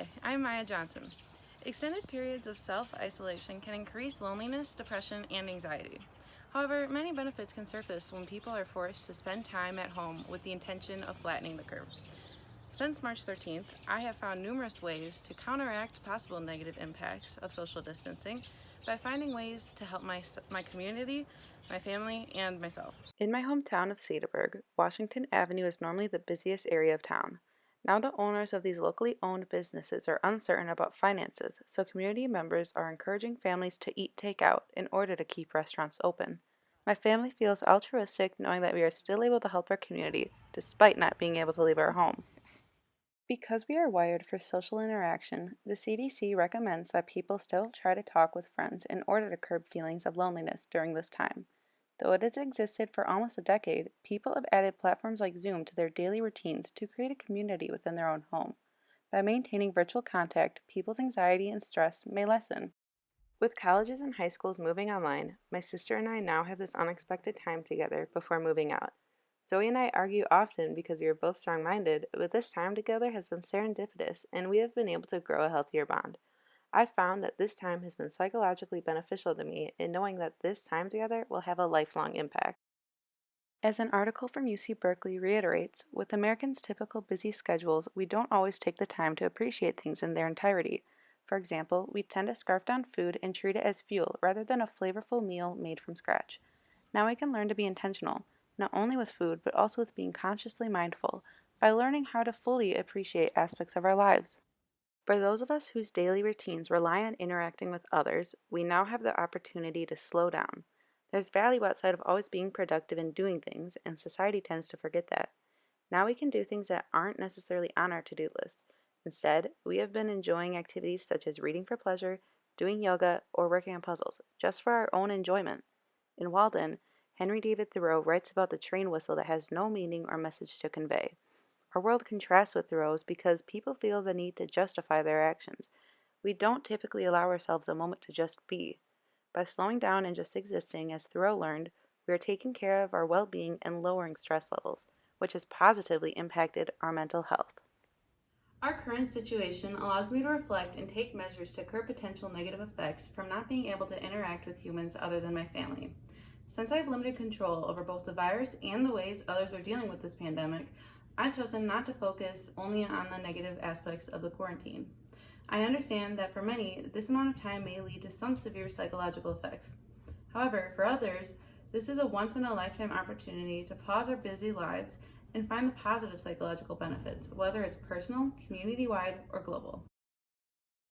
Hi, I'm Maya Johnson. Extended periods of self-isolation can increase loneliness, depression, and anxiety. However, many benefits can surface when people are forced to spend time at home with the intention of flattening the curve. Since March 13th, I have found numerous ways to counteract possible negative impacts of social distancing by finding ways to help my community, my family, and myself. In my hometown of Cedarburg, Washington Avenue is normally the busiest area of town. Now the owners of these locally owned businesses are uncertain about finances, so community members are encouraging families to eat takeout in order to keep restaurants open. My family feels altruistic knowing that we are still able to help our community despite not being able to leave our home. Because we are wired for social interaction, the CDC recommends that people still try to talk with friends in order to curb feelings of loneliness during this time. Though it has existed for almost a decade, people have added platforms like Zoom to their daily routines to create a community within their own home. By maintaining virtual contact, people's anxiety and stress may lessen. With colleges and high schools moving online, my sister and I now have this unexpected time together before moving out. Zoe and I argue often because we are both strong minded, but this time together has been serendipitous and we have been able to grow a healthier bond. I've found that this time has been psychologically beneficial to me in knowing that this time together will have a lifelong impact. As an article from UC Berkeley reiterates, with Americans' typical busy schedules, we don't always take the time to appreciate things in their entirety. For example, we tend to scarf down food and treat it as fuel rather than a flavorful meal made from scratch. Now we can learn to be intentional, not only with food, but also with being consciously mindful, by learning how to fully appreciate aspects of our lives. For those of us whose daily routines rely on interacting with others, we now have the opportunity to slow down. There's value outside of always being productive and doing things, and society tends to forget that. Now we can do things that aren't necessarily on our to do list. Instead, we have been enjoying activities such as reading for pleasure, doing yoga, or working on puzzles, just for our own enjoyment. In Walden, Henry David Thoreau writes about the train whistle that has no meaning or message to convey. Our world contrasts with Thoreau's because people feel the need to justify their actions. We don't typically allow ourselves a moment to just be. By slowing down and just existing, as Thoreau learned, we are taking care of our well being and lowering stress levels, which has positively impacted our mental health. Our current situation allows me to reflect and take measures to curb potential negative effects from not being able to interact with humans other than my family. Since I have limited control over both the virus and the ways others are dealing with this pandemic, I've chosen not to focus only on the negative aspects of the quarantine. I understand that for many, this amount of time may lead to some severe psychological effects. However, for others, this is a once in a lifetime opportunity to pause our busy lives and find the positive psychological benefits, whether it's personal, community wide, or global.